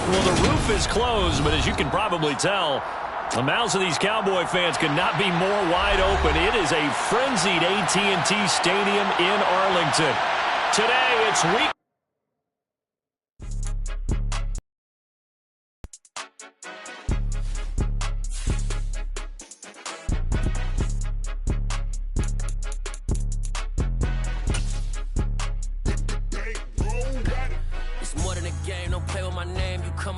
Well, the roof is closed, but as you can probably tell, the mouths of these Cowboy fans could not be more wide open. It is a frenzied AT&T Stadium in Arlington. Today, it's week.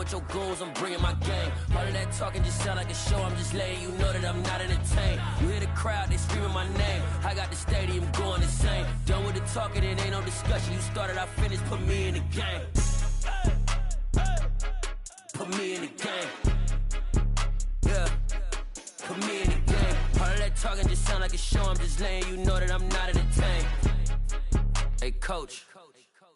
Your goals, I'm bringing my game. All of that talking just sound like a show. I'm just letting you know that I'm not entertained. You hear the crowd, they screaming my name. I got the stadium going insane. Done with the talking, it ain't no discussion. You started, I finished, put me in the game. Put me in the game. Yeah, put me in the game. All of that talking just sound like a show. I'm just letting you know that I'm not entertained. Hey, coach.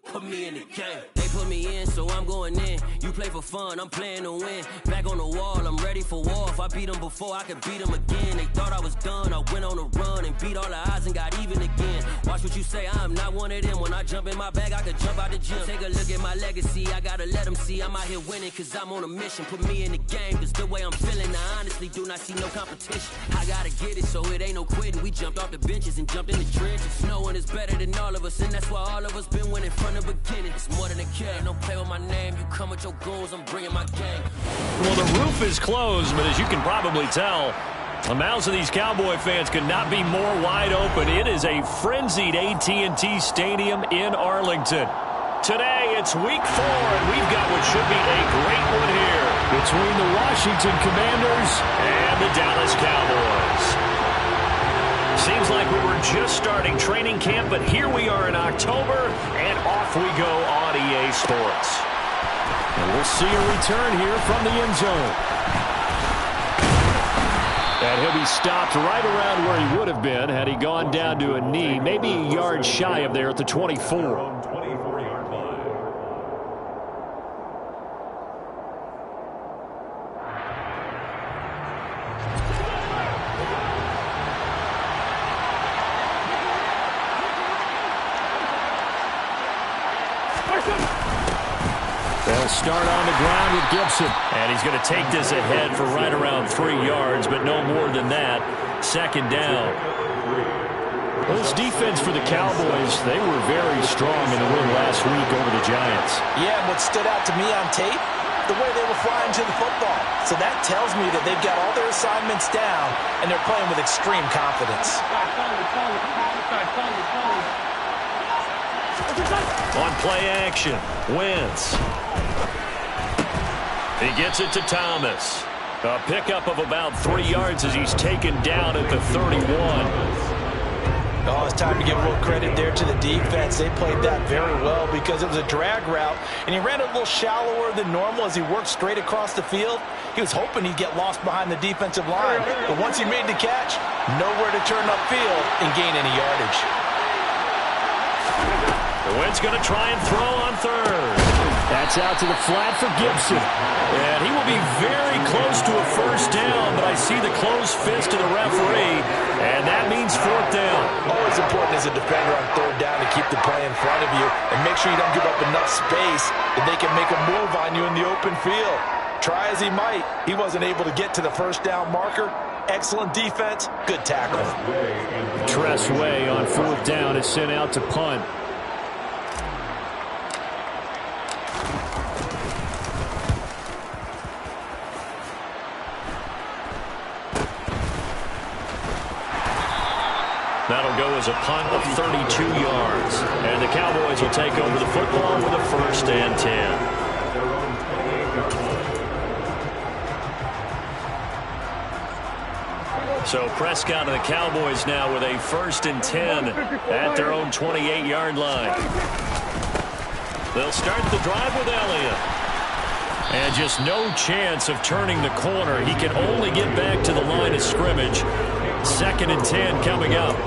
Put me in the game. They put me in, so I'm going in. You play for fun, I'm playing to win. Back on the wall, I'm ready for war. If I beat them before, I could beat them again. They thought I was done, I went on a run and beat all the odds and got even again. Watch what you say, I'm not one of them. When I jump in my bag, I could jump out the gym. Take a look at my legacy, I gotta let them see I'm out here winning, cause I'm on a mission. Put me in the game, cause the way I'm feeling, I honestly do not see no competition. I gotta get it, so it ain't no quitting. We jumped off the benches and jumped in the trenches. No one is better than all of us, and that's why all of us been winning from the beginning. It's more than a game, don't play with my name. You come with your goals, I'm bringing my game. Well, the roof is closed, but as you can probably tell, the mouths of these Cowboy fans could not be more wide open. It is a frenzied AT&T Stadium in Arlington. Today, it's week 4, and we've got what should be a great one here between the Washington Commanders and the Dallas Cowboys. Seems like we were just starting training camp, but here we are in October, and off we go on EA Sports. And we'll see a return here from the end zone. And he'll be stopped right around where he would have been had he gone down to a knee, maybe a yard shy of there at the 24. They'll start on the ground with Gibson. And he's going to take this ahead for right around 3 yards, but no more than that. Second down. Well, this defense for the Cowboys, they were very strong in the win last week over the Giants. Yeah, and what stood out to me on tape, the way they were flying to the football. So that tells me that they've got all their assignments down, and they're playing with extreme confidence. On play action, Wentz. He gets it to Thomas. A pickup of about 3 yards as he's taken down at the 31. Oh, it's time to give a little credit there to the defense. They played that very well because it was a drag route, and he ran a little shallower than normal as he worked straight across the field. He was hoping he'd get lost behind the defensive line, but once he made the catch, nowhere to turn upfield and gain any yardage. Wentz going to try and throw on third. That's out to the flat for Gibson. And he will be very close to a first down, but I see the closed fist of the referee, and that means 4th down. Always important as a defender on 3rd down to keep the play in front of you and make sure you don't give up enough space that they can make a move on you in the open field. Try as he might, he wasn't able to get to the first down marker. Excellent defense, good tackle. Tress Way on 4th down is sent out to punt. That'll go as a punt of 32 yards. And the Cowboys will take over the football with a 1st and 10. So Prescott and the Cowboys now with a 1st and 10 at their own 28-yard line. They'll start the drive with Elliott. And just no chance of turning the corner. He can only get back to the line of scrimmage. 2nd and 10 coming up.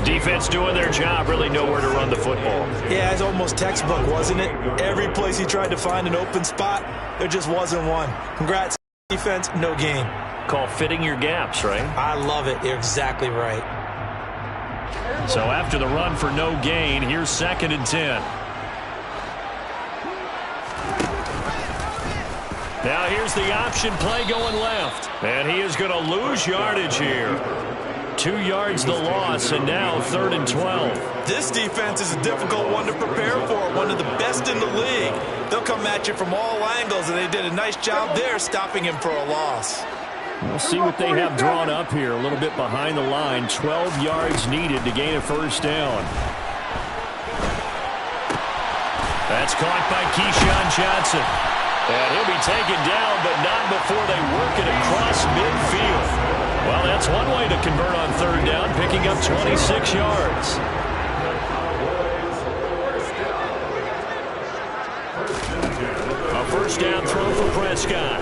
Defense doing their job, really nowhere to run the football. Yeah, it's almost textbook, wasn't it? Every place he tried to find an open spot, there just wasn't one. Congrats, defense, no gain. Call fitting your gaps, right? I love it. You're exactly right. So after the run for no gain, here's 2nd and 10. Now here's the option play going left. And he is going to lose yardage here. 2 yards the loss, and now 3rd and 12. This defense is a difficult one to prepare for, one of the best in the league. They'll come at you from all angles, and they did a nice job there stopping him for a loss. We'll see what they have drawn up here, a little bit behind the line. 12 yards needed to gain a first down. That's caught by Keyshawn Johnson. And he'll be taken down, but not before they work it across midfield. Well, that's one way to convert on 3rd down, picking up 26 yards. A first down throw for Prescott.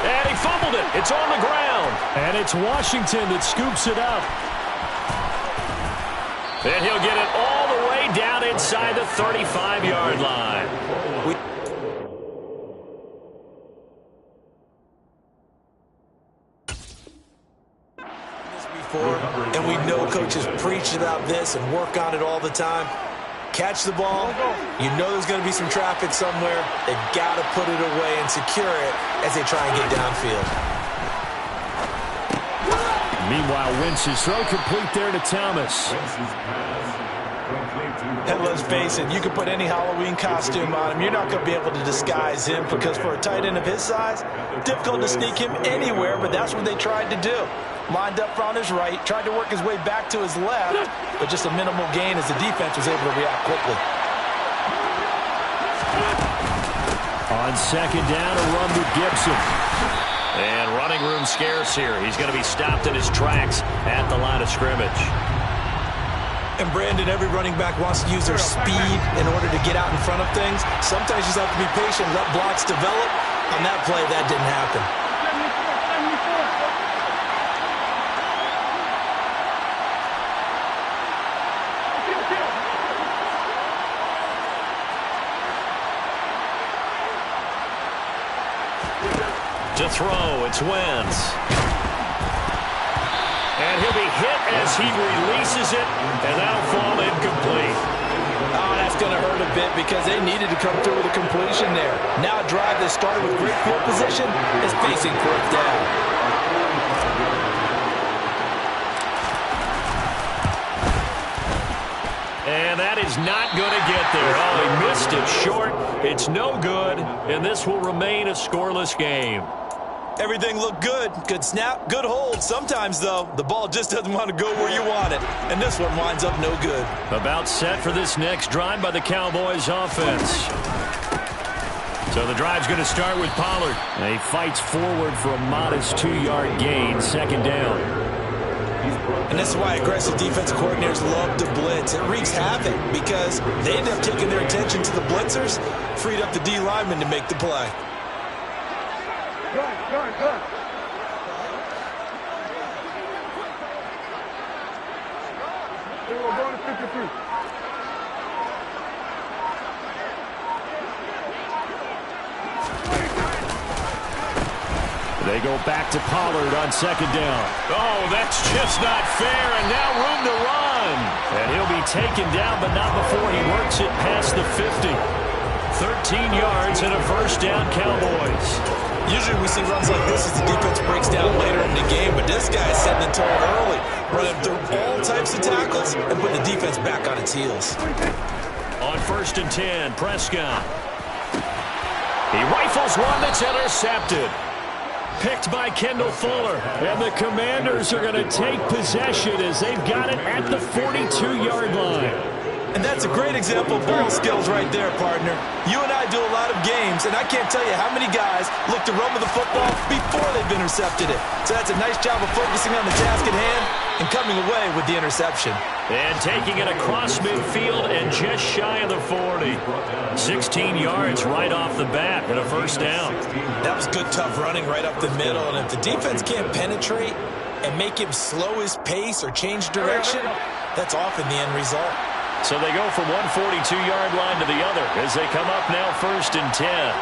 And he fumbled it. It's on the ground. And it's Washington that scoops it up. And he'll get it all the way down inside the 35-yard line. And we know coaches preach about this and work on it all the time. Catch the ball. You know there's going to be some traffic somewhere. They've got to put it away and secure it as they try and get downfield. Meanwhile, Wentz's throw complete there to Thomas. And let's face it, you can put any Halloween costume on him. You're not going to be able to disguise him because for a tight end of his size, difficult to sneak him anywhere, but that's what they tried to do. Lined up on his right, tried to work his way back to his left, but just a minimal gain as the defense was able to react quickly. On 2nd down, a run with Gibson. And running room scarce here. He's going to be stopped in his tracks at the line of scrimmage. And Brandon, every running back wants to use their speed in order to get out in front of things. Sometimes you just have to be patient, let blocks develop. On that play, that didn't happen. To throw, it's Wentz. And he'll be hit as he releases it, and that'll fall incomplete. Oh, that's going to hurt a bit because they needed to come through with a completion there. Now a drive that started with great field position is facing 4th down. And that is not going to get there. Oh, he missed it short. It's no good, and this will remain a scoreless game. Everything looked good. Good snap, good hold. Sometimes, though, the ball just doesn't want to go where you want it. And this one winds up no good. About set for this next drive by the Cowboys offense. So the drive's going to start with Pollard. And he fights forward for a modest 2-yard gain, 2nd down. And this is why aggressive defensive coordinators love to blitz. It wreaks havoc because they end up taking their attention to the blitzers, freed up the D lineman to make the play. They go back to Pollard on 2nd down. Oh, that's just not fair, and now room to run. And he'll be taken down, but not before he works it past the 50. 13 yards and a first down, Cowboys. Usually we see runs like this as the defense breaks down later in the game, but this guy is setting the tone early, running through all types of tackles and putting the defense back on its heels. On 1st and 10, Prescott. He rifles one that's intercepted. Picked by Kendall Fuller. And the Commanders are going to take possession as they've got it at the 42-yard line. And that's a great example of ball skills right there, partner. You and I do a lot of games, and I can't tell you how many guys look to run with the football before they've intercepted it. So that's a nice job of focusing on the task at hand and coming away with the interception. And taking it across midfield and just shy of the 40. 16 yards right off the bat and a first down. That was good, tough running right up the middle. And if the defense can't penetrate and make him slow his pace or change direction, that's often the end result. So they go from one 42-yard line to the other as they come up now 1st and 10.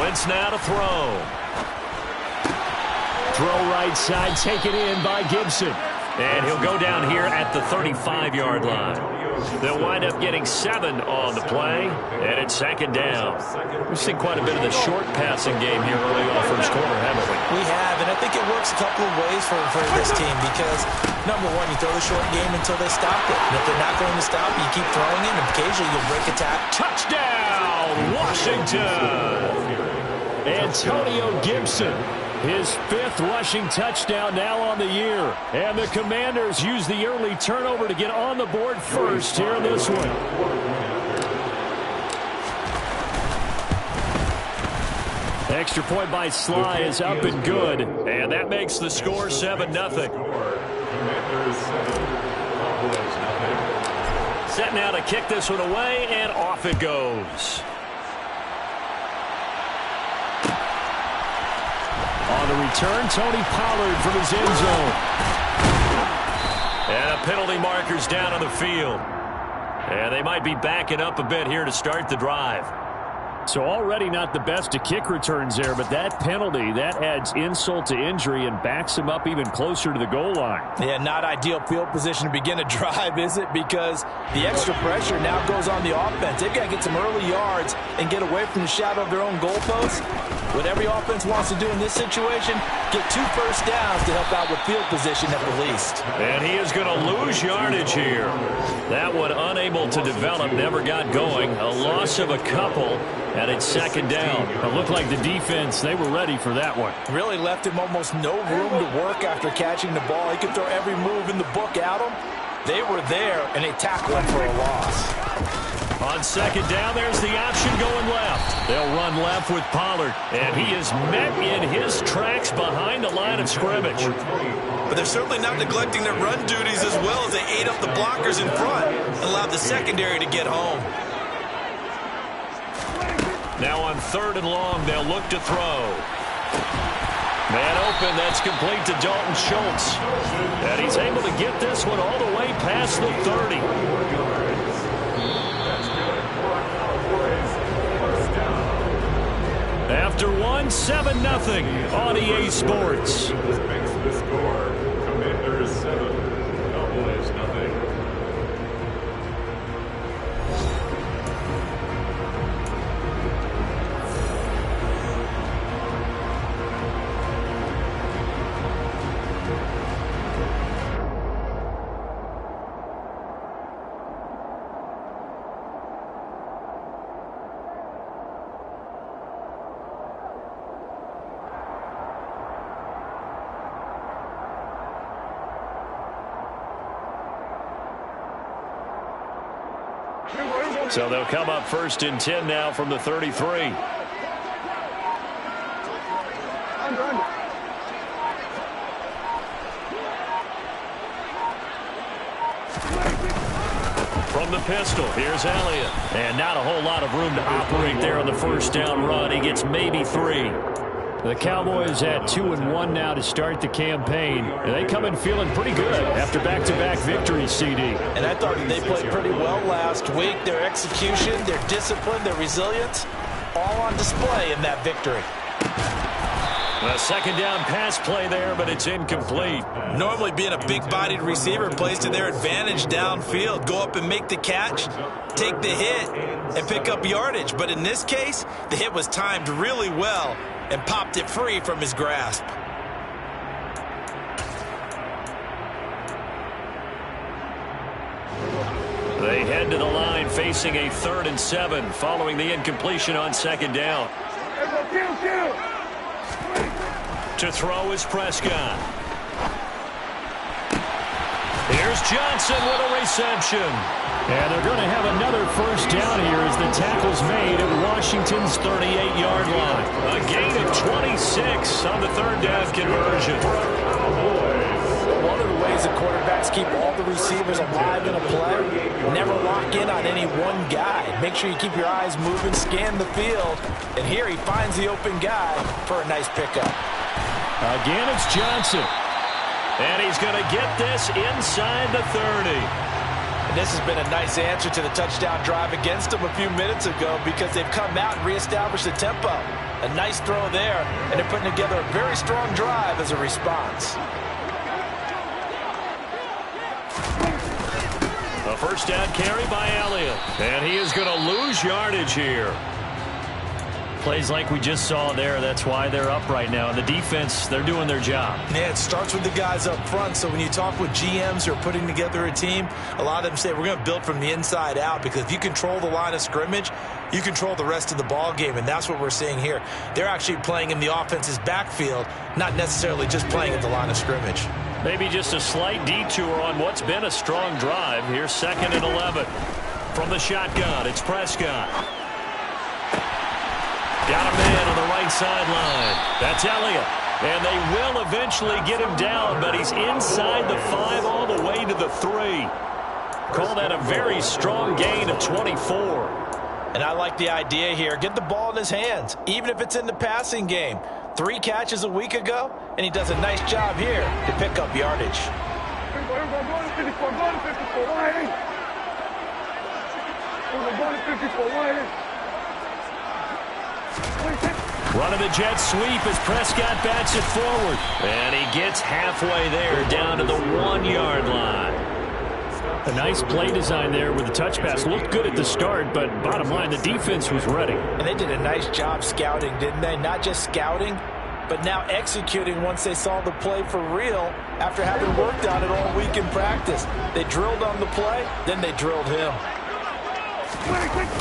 Wentz now to throw. Throw right side, taken in by Gibson. And he'll go down here at the 35-yard line. They'll wind up getting 7 on the play, and it's second down. We've seen quite a bit of the short passing game here early on first quarter, haven't we? We have, and I think it works a couple of ways for this team because, number one, you throw the short game until they stop it. And if they're not going to stop it, you keep throwing it, and occasionally you'll break a tackle. Touchdown, Washington! Antonio Gibson, his 5th rushing touchdown now on the year. And the Commanders use the early turnover to get on the board first here in this one. Extra point by Sly is up and good. And that makes the score 7-0. Set now to kick this one away, and off it goes. On the return, Tony Pollard from his end zone. And a penalty marker's down on the field. And they might be backing up a bit here to start the drive. So already not the best of kick returns there, but that penalty, that adds insult to injury and backs him up even closer to the goal line. Yeah, not ideal field position to begin a drive, is it? Because the extra pressure now goes on the offense. They've got to get some early yards and get away from the shadow of their own goalpost. What every offense wants to do in this situation, get 2 first downs to help out with field position at the least. And he is going to lose yardage here. That one unable to develop, never got going. A loss of a couple, and it's second down. It looked like the defense, they were ready for that one. Really left him almost no room to work after catching the ball. He could throw every move in the book at him. They were there, and they tackled him for a loss. On second down, there's the option going left. They'll run left with Pollard, and he is met in his tracks behind the line of scrimmage. But they're certainly not neglecting their run duties as well as they ate up the blockers in front and allowed the secondary to get home. Now on 3rd and long, they'll look to throw. Man open, that's complete to Dalton Schultz. And he's able to get this one all the way past the 30. After 7-0 on EA Sports. This makes the score Commanders 7, Cowboys 0. So they'll come up 1st and 10 now from the 33. From the pistol, here's Elliott. And not a whole lot of room to operate there on the first down run. He gets maybe 3. The Cowboys at 2-1 now to start the campaign. They come in feeling pretty good after back-to-back victories, CD. And I thought they played pretty well last week. Their execution, their discipline, their resilience, all on display in that victory. A second down pass play there, but it's incomplete. Normally being a big-bodied receiver plays to their advantage downfield. Go up and make the catch, take the hit, and pick up yardage. But in this case, the hit was timed really well and popped it free from his grasp. They head to the line facing a 3rd and 7 following the incompletion on second down. To throw is Prescott. Here's Johnson with a reception. And they're going to have another first down here as the tackle's made at Washington's 38-yard line. A gain of 26 on the 3rd down conversion. One of the ways that quarterbacks keep all the receivers alive in a play, never lock in on any one guy. Make sure you keep your eyes moving, scan the field. And here he finds the open guy for a nice pickup. Again, it's Johnson. And he's going to get this inside the 30. And this has been a nice answer to the touchdown drive against them a few minutes ago because they've come out and reestablished the tempo. A nice throw there, and they're putting together a very strong drive as a response. A first down carry by Elliott. And he is going to lose yardage here. Plays like we just saw there. That's why they're up right now. The defense, they're doing their job. Yeah, it starts with the guys up front. So when you talk with GMs who are putting together a team, a lot of them say we're going to build from the inside out, because if you control the line of scrimmage, you control the rest of the ball game, and that's what we're seeing here. They're actually playing in the offense's backfield, not necessarily just playing at the line of scrimmage. Maybe just a slight detour on what's been a strong drive. Here's 2nd and 11. From the shotgun, it's Prescott. Got a man on the right sideline. That's Elliott. And they will eventually get him down, but he's inside the 5 all the way to the 3. Call that a very strong gain of 24. And I like the idea here. Get the ball in his hands, even if it's in the passing game. 3 catches a week ago, and he does a nice job here to pick up yardage. Running the jet sweep as Prescott bats it forward. And he gets halfway there, down to the 1-yard line. A nice play design there with the touch pass. Looked good at the start, but bottom line, the defense was ready. And they did a nice job scouting, didn't they? Not just scouting, but now executing once they saw the play for real after having worked on it all week in practice. They drilled on the play, then they drilled him.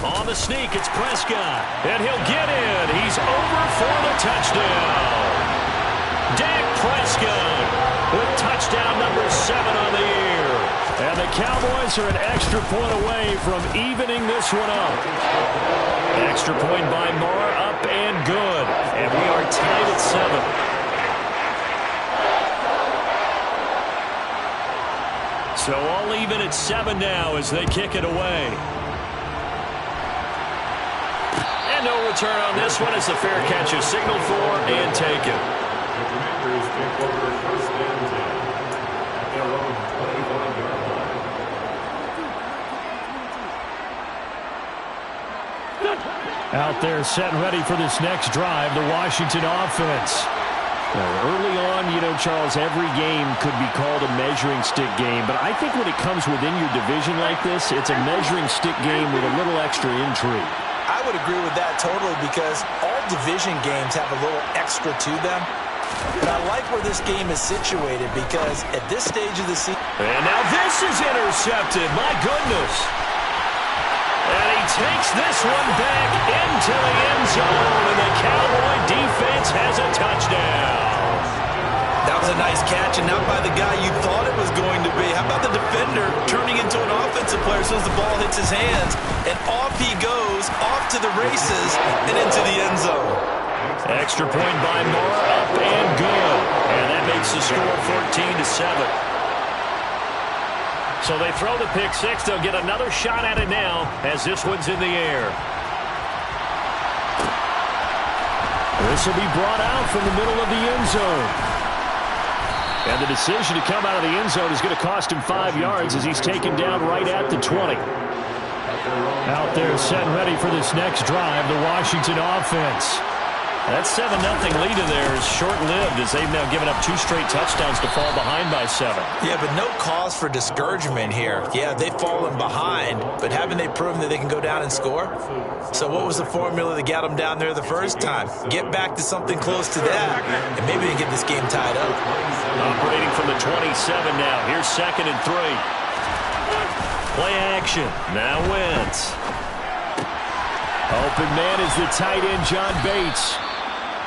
On the sneak, it's Prescott, and he'll get in. He's over for the touchdown. Dak Prescott with touchdown number 7 on the year. And the Cowboys are an extra point away from evening this one up. Extra point by Moore, up and good. And we are tied at 7. So all even at 7 now as they kick it away. And no return on this one as the fair catch is signaled for and taken. The Commanders take over 1st and 10 at the 11-25-yard line. Out there set and ready for this next drive, the Washington offense. Well, early on, Charles, every game could be called a measuring stick game, but I think when it comes within your division like this, it's a measuring stick game with a little extra intrigue. I would agree with that totally, because all division games have a little extra to them. But I like where this game is situated, because at this stage of the season... And now this is intercepted. My goodness. And he takes this one back into the end zone, and the Cowboy defense has a touchdown. That was a nice catch, and not by the guy you thought it was going to be. How about the defender turning into an offensive player as soon as the ball hits his hands, and off he goes, off to the races, and into the end zone. Extra point by Moore, up and good. And that makes the score 14-7. So they throw the pick 6. They'll get another shot at it now as this one's in the air. This will be brought out from the middle of the end zone. And the decision to come out of the end zone is going to cost him 5 yards as he's taken down right at the 20. Out there set and ready for this next drive, the Washington offense. That 7-0 lead in there is short-lived as they've now given up 2 straight touchdowns to fall behind by 7. Yeah, but no cause for discouragement here. Yeah, they've fallen behind, but haven't they proven that they can go down and score? So what was the formula that got them down there the first time? Get back to something close to that, and maybe they get this game tied up. Operating from the 27 now. Here's 2nd and 3. Play action. Now Wentz. Open man is the tight end, John Bates.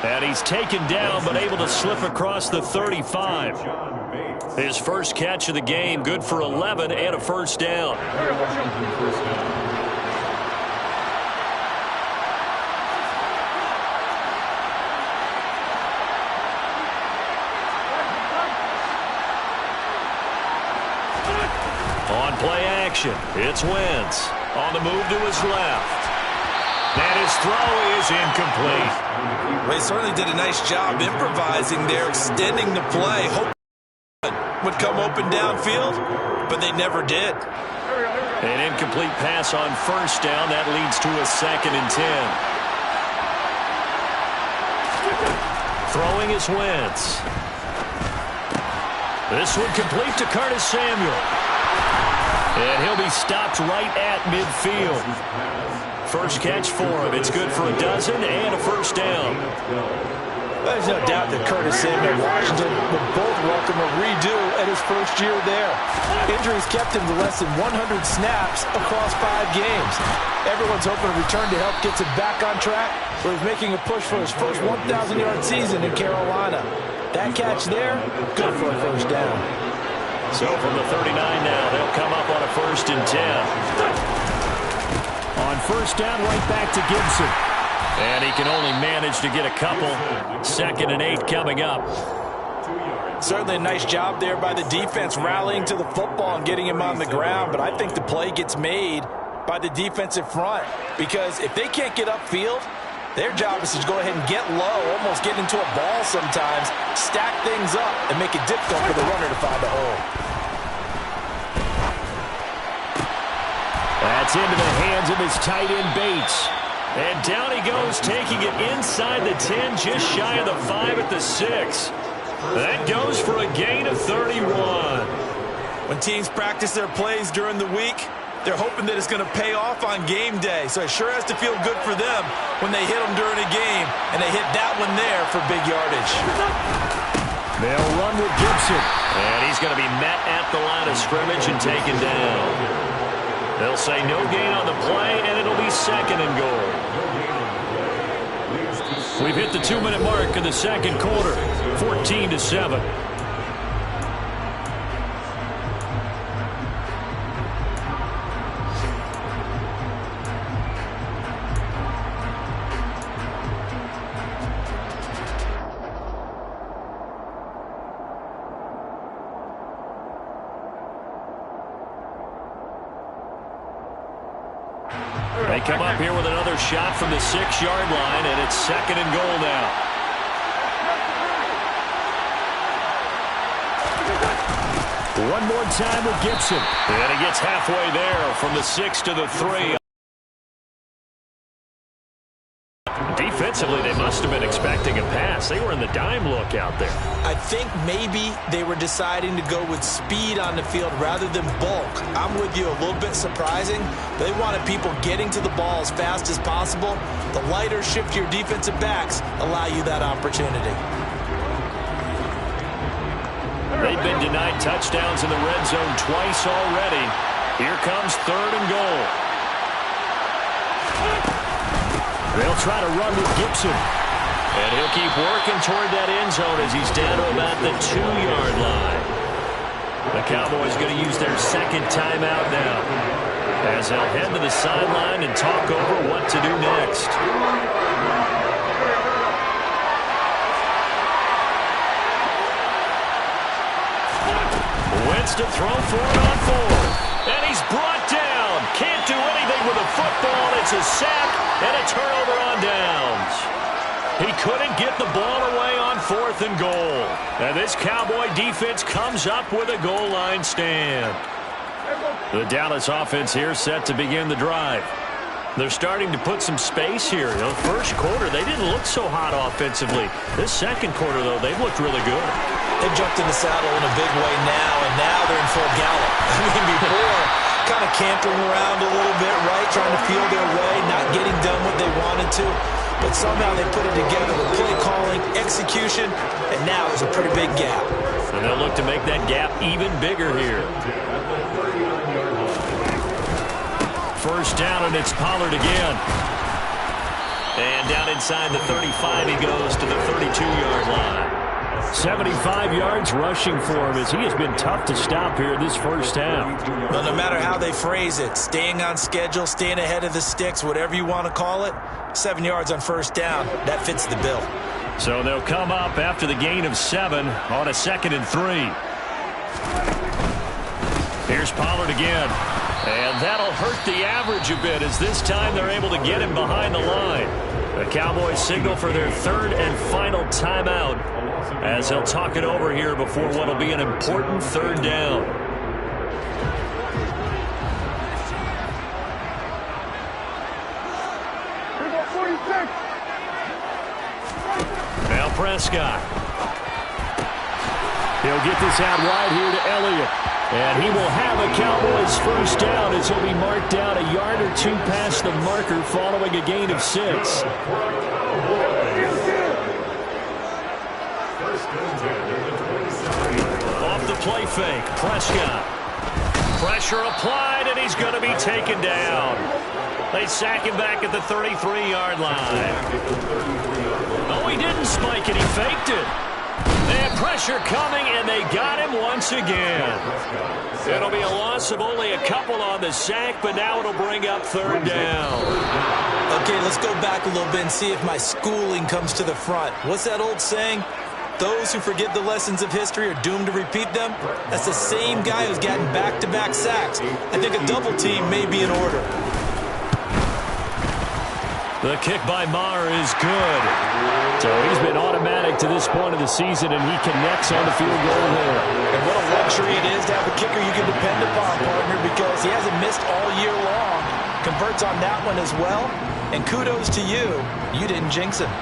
And he's taken down, but able to slip across the 35. His first catch of the game, good for 11 and a first down. On play action, it's Wentz. On the move to his left. And his throw is incomplete. They certainly did a nice job improvising there, extending the play. Hope would come open downfield, but they never did. An incomplete pass on first down. That leads to a 2nd and 10. Throwing is Wentz. This one complete to Curtis Samuel. And he'll be stopped right at midfield. First catch for him. It's good for a dozen and a first down. There's no doubt that Curtis Samuel Washington would both welcome a redo at his first year there. Injuries kept him to less than 100 snaps across 5 games. Everyone's hoping a return to health gets him back on track, where he's making a push for his first 1,000-yard season in Carolina. That catch there, good for a first down. So from the 39 now, they'll come up on a 1st and 10. On first down, right back to Gibson. And he can only manage to get a couple. 2nd and 8 coming up. Certainly a nice job there by the defense rallying to the football and getting him on the ground. But I think the play gets made by the defensive front. Because if they can't get upfield, their job is to go ahead and get low, almost get into a ball sometimes, stack things up, and make it difficult for the runner to find a hole. That's into the hands of his tight end, Bates. And down he goes, taking it inside the 10, just shy of the 5 at the 6. That goes for a gain of 31. When teams practice their plays during the week, they're hoping that it's going to pay off on game day. So it sure has to feel good for them when they hit them during a game, and they hit that one there for big yardage. They'll run with Gibson. And he's going to be met at the line of scrimmage and taken down. They'll say no gain on the play, and it'll be 2nd and goal. We've hit the 2-minute mark in the second quarter, 14-7. They come up here with another shot from the 6-yard line, and it's 2nd and goal now. One more time with Gibson. And he gets halfway there from the 6 to the 3. Defensively, they must have been expecting a pass. They were in the dime look out there. I think maybe they were deciding to go with speed on the field rather than bulk. I'm with you, a little bit surprising. They wanted people getting to the ball as fast as possible. The lighter, shiftier defensive backs allow you that opportunity. They've been denied touchdowns in the red zone twice already. Here comes 3rd and goal. They'll try to run with Gibson. And he'll keep working toward that end zone as he's down to about the 2-yard line. The Cowboys going to use their 2nd timeout now, as they'll head to the sideline and talk over what to do next. Wentz to throw for it on 4. And he's brought down. Can't do anything with a football. It's a sack and a turnover on downs. He couldn't get the ball away on 4th and goal. And this Cowboy defense comes up with a goal line stand. The Dallas offense here set to begin the drive. They're starting to put some space here. You know, first quarter, they didn't look so hot offensively. This second quarter, though, they've looked really good. They've jumped in the saddle in a big way now, and now they're in full gallop. I mean, before, kind of cantering around a little bit, right, trying to feel their way, not getting done what they wanted to. But somehow they put it together with play calling, execution, and now there's a pretty big gap. And they'll look to make that gap even bigger here. First down, and it's Pollard again. And down inside the 35, he goes to the 32-yard line. 75 yards rushing for him, as he has been tough to stop here this first half. Well, no matter how they phrase it, staying on schedule, staying ahead of the sticks, whatever you want to call it, 7 yards on first down, that fits the bill. So they'll come up after the gain of 7 on a 2nd and 3. Here's Pollard again. And that'll hurt the average a bit, as this time they're able to get him behind the line. The Cowboys signal for their 3rd and final timeout, as they'll talk it over here before what will be an important 3rd down. Now Prescott. He'll get this out wide here to Elliott. And he will have a Cowboys first down as he'll be marked down a yard or two past the marker following a gain of 6. Off the play fake, Prescott. Pressure applied, and he's going to be taken down. They sack him back at the 33-yard line. No, he didn't spike it. He faked it. And pressure coming, and they got him once again. It'll be a loss of only a couple on the sack, but now it'll bring up 3rd down. Okay, let's go back a little bit and see if my schooling comes to the front. What's that old saying? Those who forget the lessons of history are doomed to repeat them. That's the same guy who's gotten back-to-back sacks. I think a double team may be in order. The kick by Maher is good. So he's been automatic to this point of the season, and he connects on the field goal there. And what a luxury it is to have a kicker you can depend upon, partner, because he hasn't missed all year long. Converts on that one as well. And kudos to you. You didn't jinx him.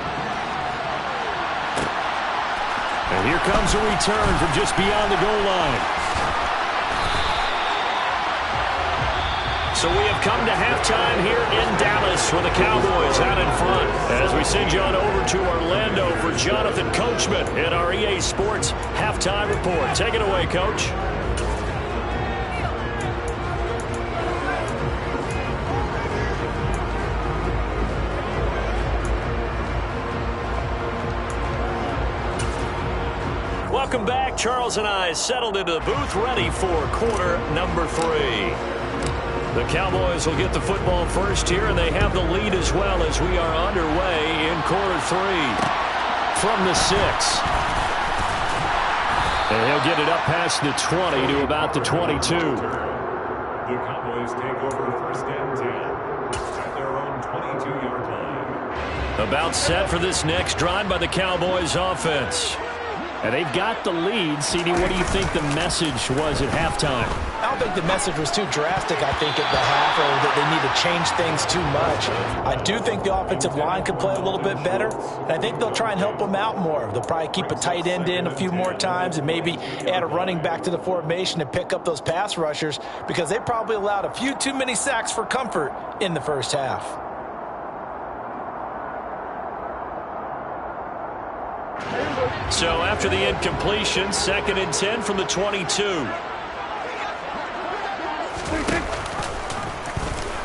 And here comes a return from just beyond the goal line. So we have come to halftime here in Dallas with the Cowboys out in front. As we send you on over to Orlando for Jonathan Coachman in our EA Sports Halftime Report. Take it away, Coach. Welcome back. Charles and I settled into the booth, ready for quarter number 3. The Cowboys will get the football first here, and they have the lead as well as we are underway in quarter 3 from the 6. And he'll get it up past the 20 to about the 22. The Cowboys take over 1st and 10 at their own 22-yard line. About set for this next drive by the Cowboys offense. And they've got the lead. CD, what do you think the message was at halftime? I don't think the message was too drastic, I think, at the half, or that they need to change things too much. I do think the offensive line could play a little bit better, and I think they'll try and help them out more. They'll probably keep a tight end in a few more times and maybe add a running back to the formation to pick up those pass rushers, because they probably allowed a few too many sacks for comfort in the first half. So after the incompletion, 2nd and 10 from the 22.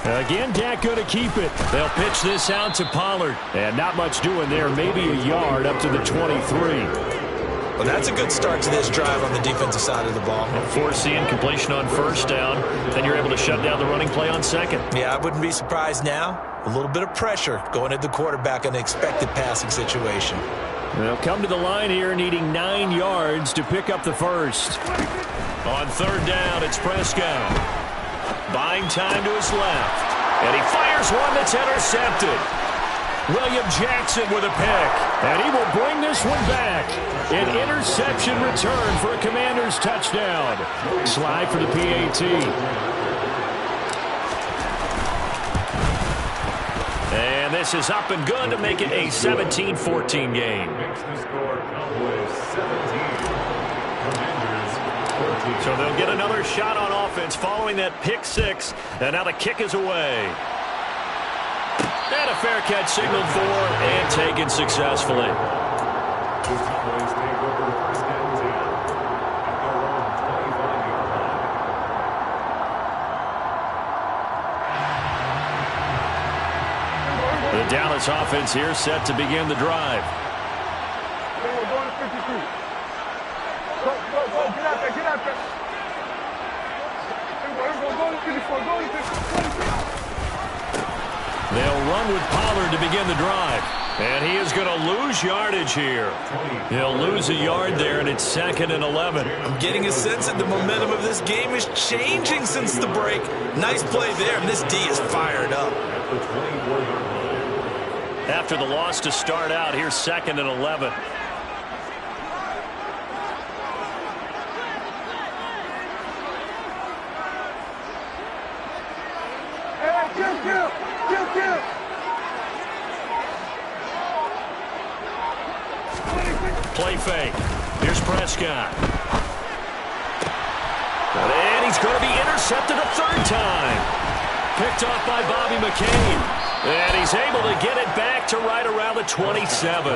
Again, Dak going to keep it. They'll pitch this out to Pollard. And not much doing there. Maybe a yard up to the 23. Well, that's a good start to this drive on the defensive side of the ball. Force the incompletion on 1st down. Then you're able to shut down the running play on 2nd. Yeah, I wouldn't be surprised now. A little bit of pressure going at the quarterback in an expected passing situation. They'll come to the line here needing 9 yards to pick up the first. On 3rd down, it's Prescott. Buying time to his left. And he fires one that's intercepted. William Jackson with a pick. And he will bring this one back. An interception return for a Commanders touchdown. Slide for the PAT. And this is up and good to make it a 17-14 game. Makes the score Cowboys 17. Commanders 14. So they'll get another shot on offense following that pick 6. And now the kick is away. And a fair catch signaled for and taken successfully. The Cowboys take over 1st and 10 at their own 25-yard line. The Dallas offense here set to begin the drive. They'll run with Pollard to begin the drive. And he is going to lose yardage here. He'll lose a yard there, and it's 2nd and 11. I'm getting a sense that the momentum of this game is changing since the break. Nice play there, and this D is fired up. At the 24-yard line. After the loss to start out, here's 2nd and 11. Play fake. Here's Prescott. It's going to be intercepted a third time. Picked off by Bobby McCain. And he's able to get it back to right around the 27.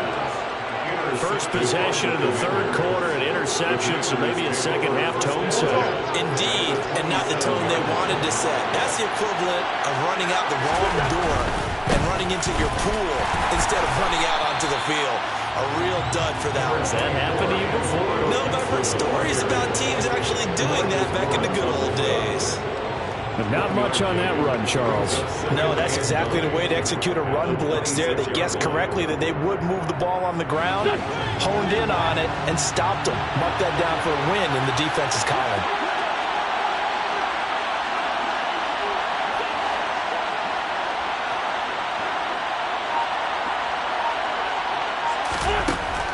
First possession in the third quarter, an interception, so maybe a second-half tone setter. Indeed, and not the tone they wanted to set. That's the equivalent of running out the wrong door and running into your pool instead of running out onto the field. A real dud for that one. Has that happened to you before? No, but I've heard stories about teams actually doing that back in the good old days. But not much on that run, Charles. No, that's exactly the way to execute a run blitz there. They guessed correctly that they would move the ball on the ground, honed in on it, and stopped them. Mark that down for a win in the defense's column.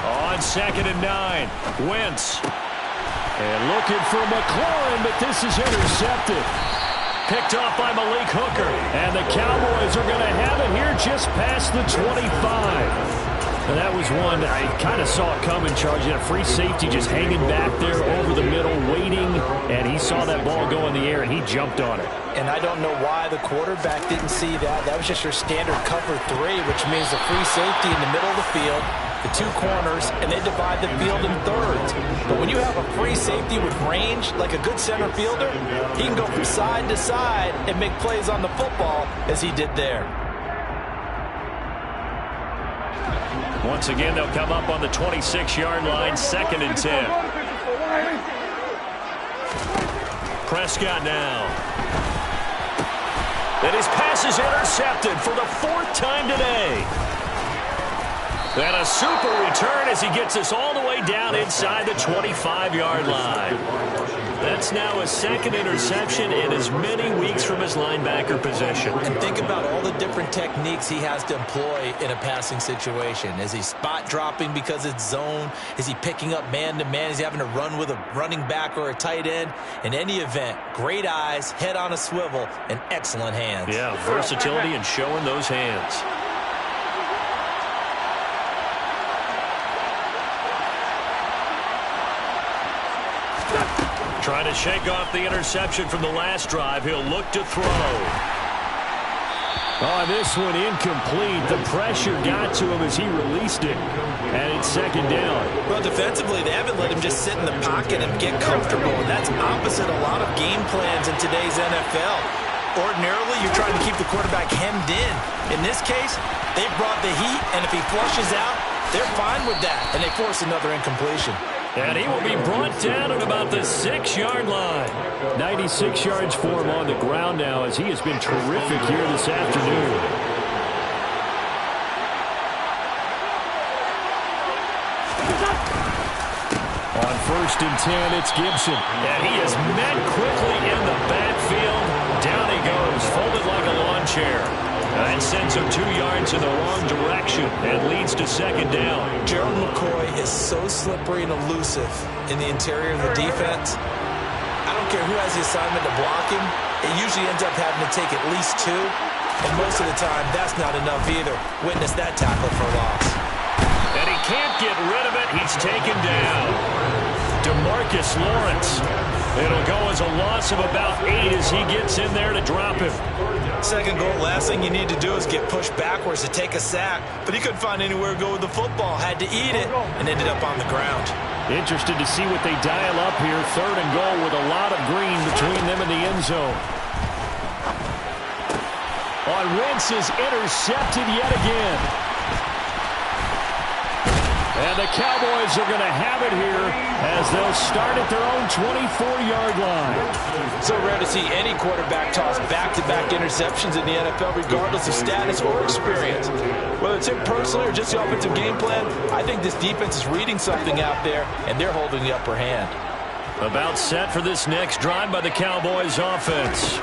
On 2nd and 9, Wentz. And looking for McLaurin, but this is intercepted. Picked off by Malik Hooker. And the Cowboys are going to have it here just past the 25. And that was one I kind of saw it coming, Charles. You had a free safety just hanging back there over the middle, waiting. And he saw that ball go in the air, and he jumped on it. And I don't know why the quarterback didn't see that. That was just your standard cover 3, which means the free safety in the middle of the field, the 2 corners, and they divide the field in thirds. But when you have a free safety with range, like a good center fielder, he can go from side to side and make plays on the football as he did there. Once again, they'll come up on the 26-yard line, 2nd and 10. Prescott now. And his pass is intercepted for the 4th time today. And a super return as he gets us all the way down inside the 25-yard line. That's now his 2nd interception in as many weeks from his linebacker position. And think about all the different techniques he has to employ in a passing situation. Is he spot dropping because it's zone? Is he picking up man-to-man? Is he having to run with a running back or a tight end? In any event, great eyes, head on a swivel, and excellent hands. Yeah, versatility and showing those hands. Trying to shake off the interception from the last drive. He'll look to throw. Oh, this one incomplete. The pressure got to him as he released it. And it's 2nd down. Well, defensively, they haven't let him just sit in the pocket and get comfortable. And that's opposite a lot of game plans in today's NFL. Ordinarily, you're trying to keep the quarterback hemmed in. In this case, they brought the heat, and if he flushes out, they're fine with that. And they force another incompletion. And he will be brought down at about the 6-yard line. 96 yards for him on the ground now as he has been terrific here this afternoon. On 1st and 10, it's Gibson. And he is met quickly in the backfield. Down he goes, folded like a lawn chair. That sends him 2 yards in the wrong direction and leads to 2nd down. Gerald McCoy is so slippery and elusive in the interior of the defense. I don't care who has the assignment to block him. It usually ends up having to take at least 2. And most of the time, that's not enough either. Witness that tackle for loss. And he can't get rid of it. He's taken down. DeMarcus Lawrence. It'll go as a loss of about 8 as he gets in there to drop him. 2nd goal, last thing you need to do is get pushed backwards to take a sack. But he couldn't find anywhere to go with the football. Had to eat it and ended up on the ground. Interested to see what they dial up here. 3rd and goal with a lot of green between them and the end zone. On Wentz is intercepted yet again. And the Cowboys are going to have it here as they'll start at their own 24-yard line. So rare to see any quarterback toss back-to-back interceptions in the NFL, regardless of status or experience. Whether it's him personally or just the offensive game plan, I think this defense is reading something out there, and they're holding the upper hand. About set for this next drive by the Cowboys offense.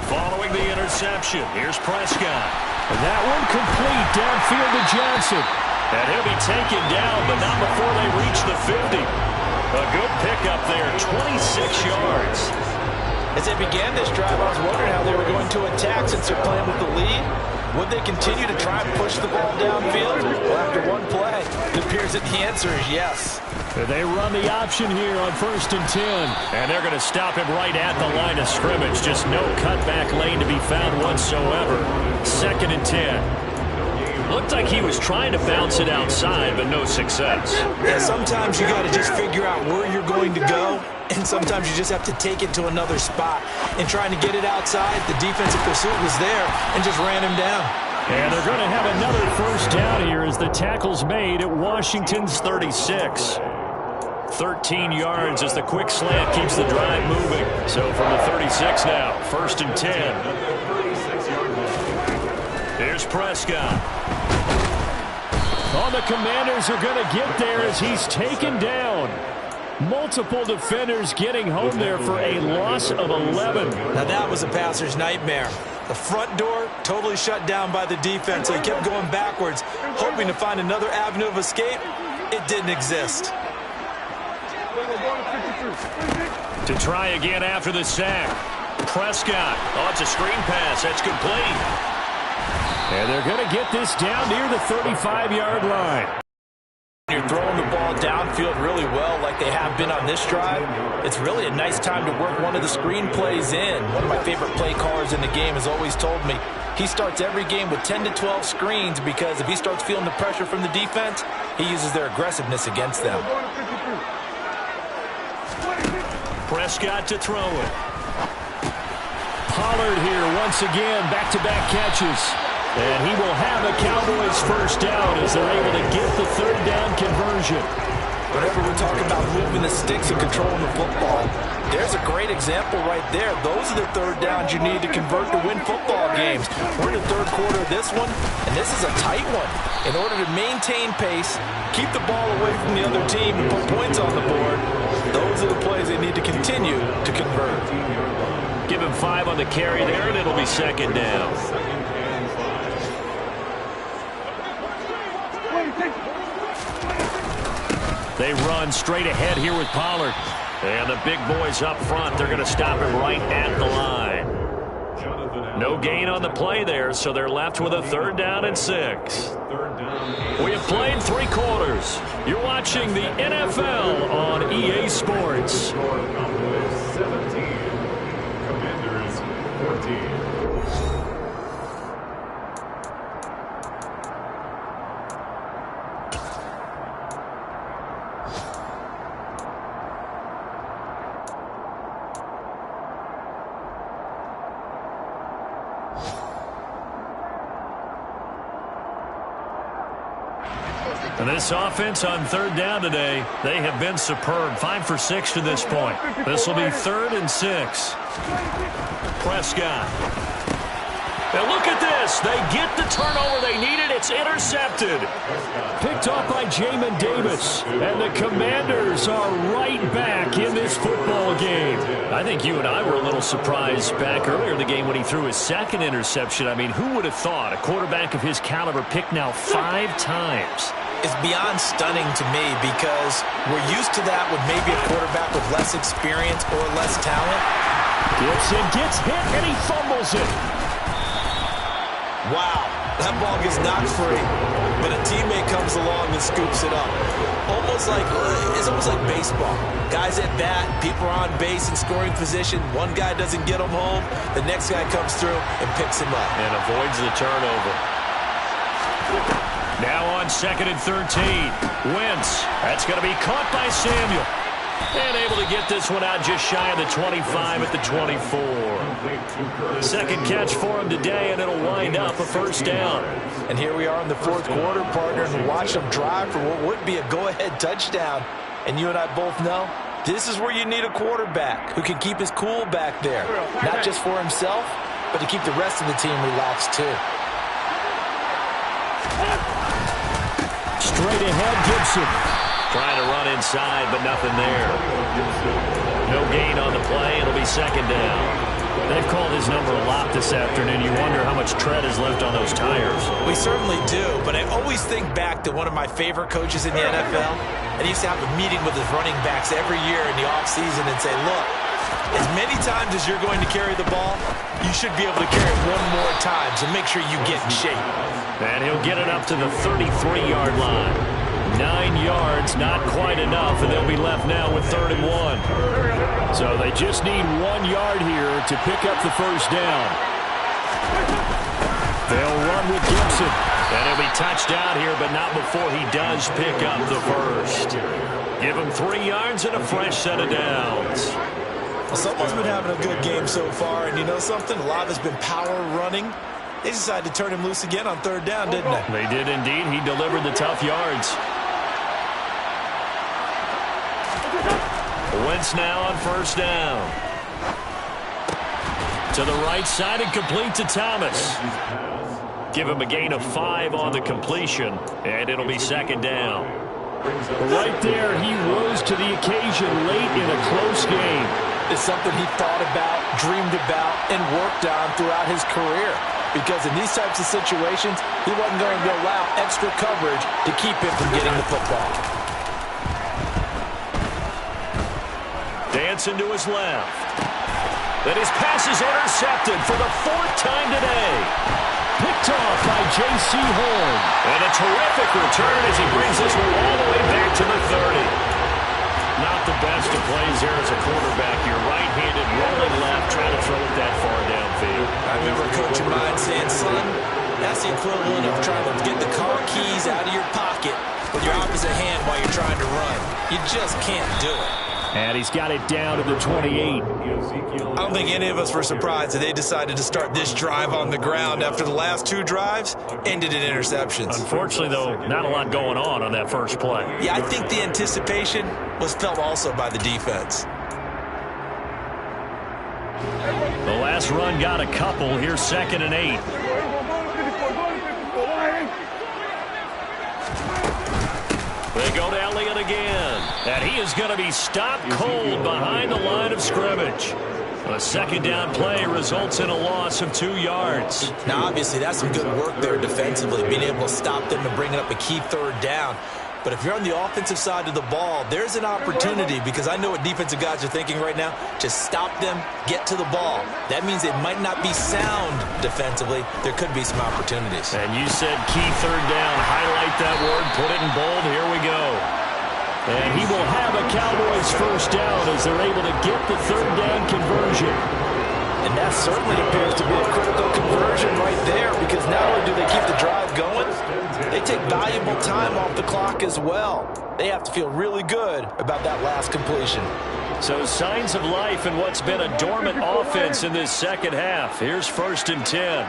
Following the interception, here's Prescott. And that one complete downfield to Johnson. And he'll be taken down, but not before they reach the 50. A good pickup there, 26 yards. As they began this drive, I was wondering how they were going to attack since they're playing with the lead. Would they continue to try and push the ball downfield? Well, after one play, it appears that the answer is yes. They run the option here on 1st and 10. And they're going to stop him right at the line of scrimmage. Just no cutback lane to be found whatsoever. 2nd and 10. Looked like he was trying to bounce it outside, but no success. Yeah, sometimes you got to just figure out where you're going to go, and sometimes you just have to take it to another spot. And trying to get it outside, the defensive pursuit was there and just ran him down. And they're going to have another 1st down here as the tackle's made at Washington's 36. 13 yards as the quick slant keeps the drive moving. So from the 36 now, 1st and 10. Here's Prescott. Oh, the Commanders are going to get there as he's taken down. Multiple defenders getting home there for a loss of 11. Now that was a passer's nightmare. The front door totally shut down by the defense. So he kept going backwards, hoping to find another avenue of escape. It didn't exist. To try again after the sack. Prescott. Oh, it's a screen pass. That's complete. And they're going to get this down near the 35-yard line. You're throwing the ball downfield really well like they have been on this drive. It's really a nice time to work one of the screen plays in. One of my favorite play callers in the game has always told me he starts every game with 10 to 12 screens because if he starts feeling the pressure from the defense, he uses their aggressiveness against them. Prescott to throw it. Pollard here once again, back-to-back catches. And he will have a Cowboys 1st down as they're able to get the 3rd down conversion. Whenever we're talking about moving the sticks and controlling the football, there's a great example right there. Those are the 3rd downs you need to convert to win football games. We're in the 3rd quarter of this one, and this is a tight one. In order to maintain pace, keep the ball away from the other team, and put points on the board, those are the plays they need to continue to convert. Give him 5 on the carry there, and it'll be 2nd down. They run straight ahead here with Pollard. And the big boys up front, they're going to stop him right at the line. No gain on the play there, so they're left with a 3rd down and 6. We have played 3 quarters. You're watching the NFL on EA Sports. 17, Commanders 14. And this offense on 3rd down today, they have been superb. 5 for 6 to this point. This will be 3rd and 6. Prescott. Now look at this. They get the turnover they needed. It's intercepted. Picked off by Jamin Davis. And the Commanders are right back in this football game. I think you and I were a little surprised back earlier in the game when he threw his 2nd interception. I mean, who would have thought a quarterback of his caliber picked now 5 times? It's beyond stunning to me because we're used to that with maybe a quarterback with less experience or less talent. Gibson gets hit and he fumbles it. Wow, that ball gets knocked free, but a teammate comes along and scoops it up. It's almost like baseball. Guys at bat, people are on base in scoring position. One guy doesn't get him home, the next guy comes through and picks him up. And avoids the turnover. Now on 2nd and 13. Wentz. That's going to be caught by Samuel. And able to get this one out just shy of the 25 at the 24. 2nd catch for him today, and it'll wind up a 1st down. And here we are in the 4th quarter, partner, and watch them drive for what would be a go-ahead touchdown. And you and I both know this is where you need a quarterback who can keep his cool back there. Not just for himself, but to keep the rest of the team relaxed too. Straight ahead, Gibson. Trying to run inside, but nothing there. No gain on the play. It'll be 2nd down. They've called his number a lot this afternoon. You wonder how much tread is left on those tires. We certainly do, but I always think back to one of my favorite coaches in the NFL, and he used to have a meeting with his running backs every year in the offseason and say, look, As many times as you're going to carry the ball, you should be able to carry it one more time, so make sure you get in shape. And he'll get it up to the 33-yard line. 9 yards, not quite enough, and they'll be left now with 3rd and 1. So they just need 1 yard here to pick up the first down. They'll run with Gibson. And he'll be touched out here, but not before he does pick up the first. Give him 3 yards and a fresh set of downs. Well, someone's been having a good game so far, and you know something? A lot has been power running. They decided to turn him loose again on 3rd down, didn't they? They did indeed. He delivered the tough yards. Wentz now on 1st down. To the right side and complete to Thomas. Give him a gain of 5 on the completion, and it'll be 2nd down. Right there, he rose to the occasion late in a close game. It's something he thought about, dreamed about, and worked on throughout his career. Because in these types of situations, he wasn't going to allow extra coverage to keep him from getting the football. Dancing to his left. Then his pass is intercepted for the 4th time today. Picked off by J.C. Horn. And a terrific return as he brings this one all the way back to the 30. Not the best of plays here as a quarterback. You're right-handed, rolling left, trying to throw it that far downfield. I remember a coach of mine saying, son, that's the equivalent of trying to get the car keys out of your pocket with your opposite hand while you're trying to run. You just can't do it. And he's got it down to the 28. I don't think any of us were surprised that they decided to start this drive on the ground after the last 2 drives ended in interceptions. Unfortunately, though, not a lot going on that first play. Yeah, I think the anticipation was felt also by the defense. The last run got a couple. Here's 2nd and 8. They go to Elliott again. And he is going to be stopped cold behind the line of scrimmage. A 2nd down play results in a loss of 2 yards. Now, obviously, that's some good work there defensively, being able to stop them and bring up a key 3rd down. But if you're on the offensive side of the ball, there's an opportunity, because I know what defensive guys are thinking right now. Just stop them, get to the ball. That means it might not be sound defensively. There could be some opportunities. And you said key 3rd down. Highlight that word. Put it in bold. Here we go. And he will have a Cowboys 1st down as they're able to get the 3rd down conversion. And that certainly appears to be a critical conversion right there, because not only do they keep the drive going, they take valuable time off the clock as well. They have to feel really good about that last completion. So signs of life in what's been a dormant offense in this 2nd half. Here's 1st and 10.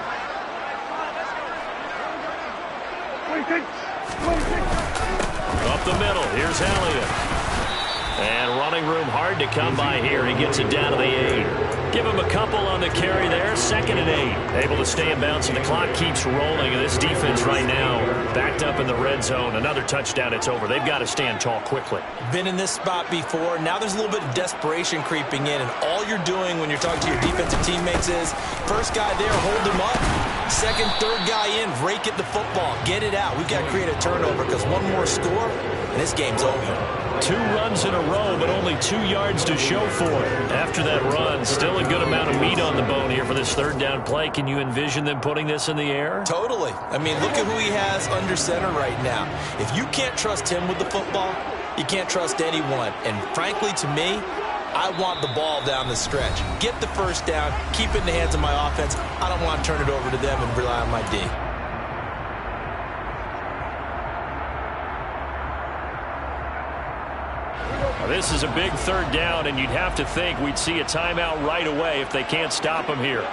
Up the middle, here's Elliott. And running room hard to come by here. He gets it down to the 8. Give him a couple on the carry there. 2nd and 8. Able to stay in bounds, and the clock keeps rolling. And this defense right now backed up in the red zone. Another touchdown, it's over. They've got to stand tall quickly. Been in this spot before. Now there's a little bit of desperation creeping in. And all you're doing when you're talking to your defensive teammates is, first guy there, hold him up. 2nd, 3rd guy in, rake at the football. Get it out. We've got to create a turnover, because one more score, and this game's over. 2 runs in a row, but only 2 yards to show for it. After that run, still a good amount of meat on the bone here for this 3rd down play. Can you envision them putting this in the air? Totally. I mean, look at who he has under center right now. If you can't trust him with the football, you can't trust anyone. And frankly, to me, I want the ball down the stretch. Get the 1st down, keep it in the hands of my offense. I don't want to turn it over to them and rely on my D. This is a big 3rd down, and you'd have to think we'd see a timeout right away if they can't stop him here.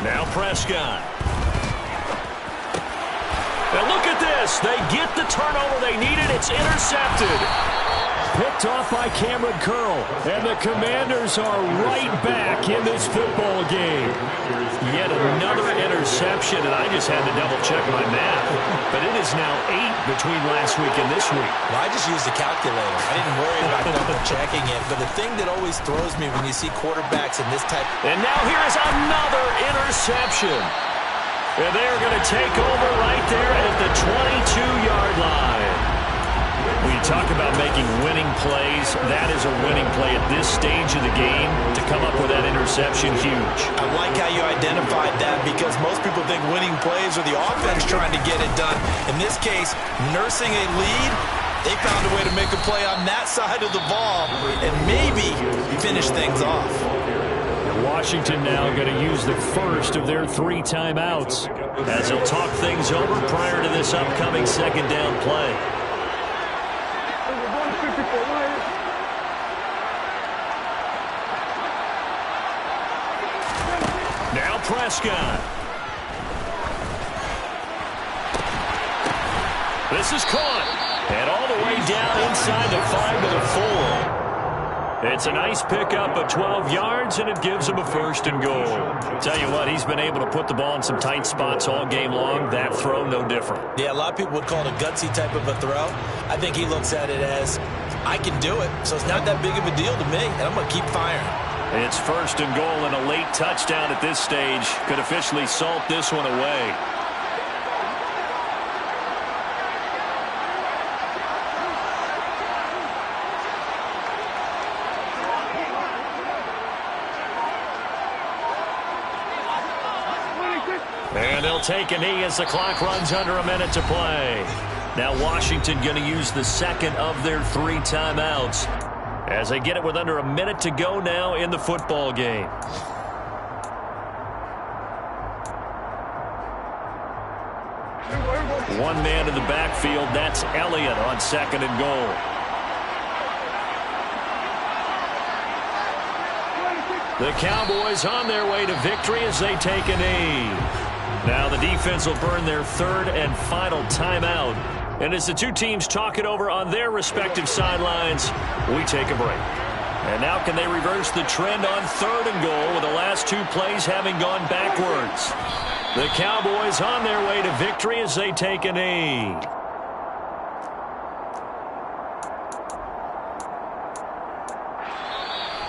Now Prescott. And look at this. They get the turnover they needed. It's intercepted. Picked off by Cameron Curl. And the Commanders are right back in this football game. Yet another interception, and I just had to double-check my math. But it is now 8 between last week and this week? Well, I just used a calculator. I didn't worry about double checking it. But the thing that always throws me when you see quarterbacks in this type. And now here is another interception. And they're going to take over right there at the 22-yard line. When you talk about making winning plays, that is a winning play at this stage of the game. To come up with that interception, huge. I like how you identified that because most people think winning plays are the offense trying to get it done. In this case, nursing a lead, they found a way to make a play on that side of the ball and maybe finish things off. Washington now going to use the first of their 3 timeouts as they'll talk things over prior to this upcoming second down play. Now Prescott. This is caught. And all the way down inside the 5 to the 4. It's a nice pickup of 12 yards, and it gives him a first and goal. Tell you what, he's been able to put the ball in some tight spots all game long. That throw, no different. Yeah, a lot of people would call it a gutsy type of a throw. I think he looks at it as, I can do it, so it's not that big of a deal to me, and I'm going to keep firing. It's first and goal and a late touchdown at this stage. Could officially salt this one away. And they'll take a knee as the clock runs under a minute to play. Now Washington going to use the second of their 3 timeouts as they get it with under a minute to go now in the football game. One man in the backfield, that's Elliott on second and goal. The Cowboys on their way to victory as they take a knee. Now the defense will burn their 3rd and final timeout. And as the two teams talk it over on their respective sidelines, we take a break. And now can they reverse the trend on 3rd and goal with the last 2 plays having gone backwards? The Cowboys on their way to victory as they take a knee.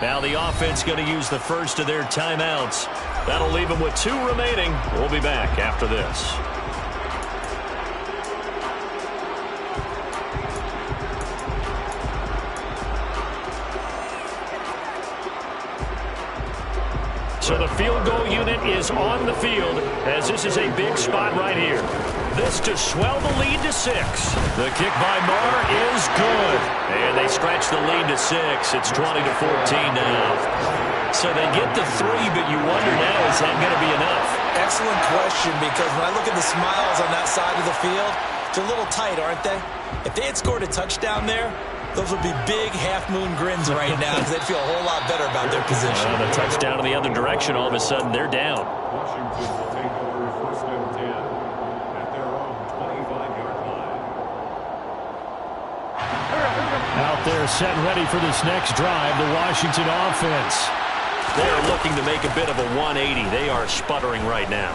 Now the offense going to use the first of their timeouts. That'll leave them with 2 remaining. We'll be back after this. So the field goal unit is on the field as this is a big spot right here. This to swell the lead to 6. The kick by Marr is good. And they stretch the lead to 6. It's 20-14 now. So they get the 3, but you wonder now, is that going to be enough? Excellent question, because when I look at the smiles on that side of the field, they're a little tight, aren't they? If they had scored a touchdown there, those would be big half-moon grins right now because they'd feel a whole lot better about their position. The touchdown in the other direction, all of a sudden, they're down. Washington will take over first and 10 at their own 25-yard line. Out there set ready for this next drive, the Washington offense. They're looking to make a bit of a 180. They are sputtering right now.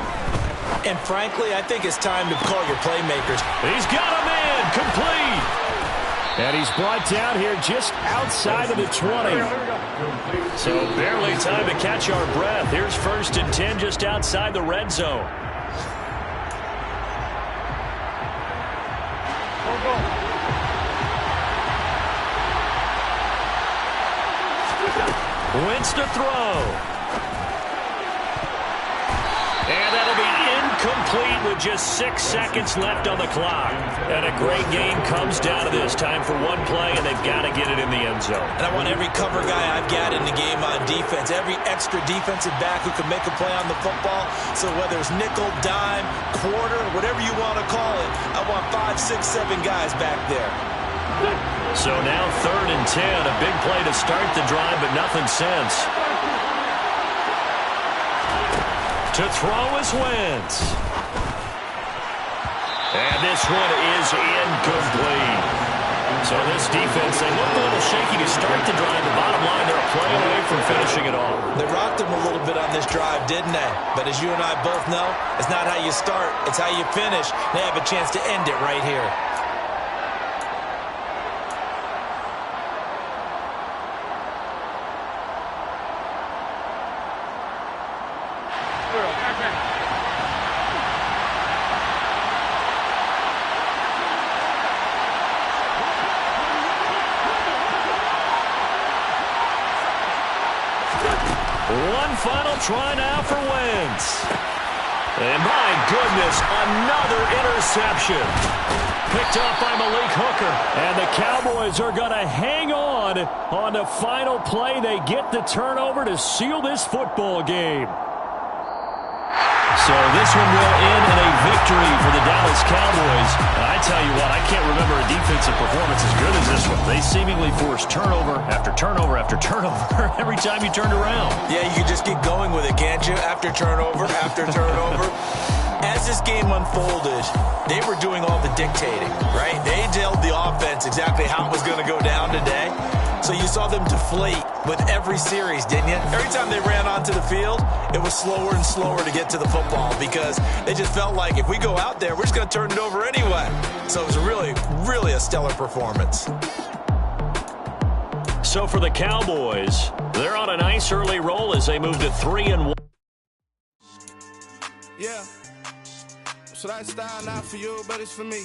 And frankly, I think it's time to call your playmakers. He's got a man complete. And he's brought down here just outside of the 20. So barely time to catch our breath. Here's first and 10 just outside the red zone. Wentz to throw. And that'll be incomplete with just 6 seconds left on the clock. And a great game comes down to this. Time for one play, and they've got to get it in the end zone. And I want every cover guy I've got in the game on defense, every extra defensive back who can make a play on the football. So whether it's nickel, dime, quarter, whatever you want to call it, I want 5, 6, 7 guys back there. So now 3rd and 10, a big play to start the drive, but nothing since. To throw is Wentz. And this one is incomplete. So this defense, they look a little shaky to start the drive. The bottom line, they're a play away from finishing it off. They rocked them a little bit on this drive, didn't they? But as you and I both know, it's not how you start, it's how you finish. They have a chance to end it right here. One final try now for Wentz. And my goodness, another interception. Picked up by Malik Hooker. And the Cowboys are going to hang on the final play. They get the turnover to seal this football game. So this one will end in a victory for the Dallas Cowboys. And I tell you what, I can't remember a defensive performance as good as this one. They seemingly forced turnover after turnover after turnover every time you turned around. Yeah, you can just keep going with it, can't you? After turnover, after turnover. As this game unfolded, they were doing all the dictating, right? They told the offense exactly how it was going to go down today. So you saw them deflate with every series, didn't you? Every time they ran onto the field, it was slower and slower to get to the football because they just felt like if we go out there, we're just going to turn it over anyway. So it was really a stellar performance. So for the Cowboys, they're on a nice early roll as they move to 3-1. Yeah. So that style not for you, but it's for me.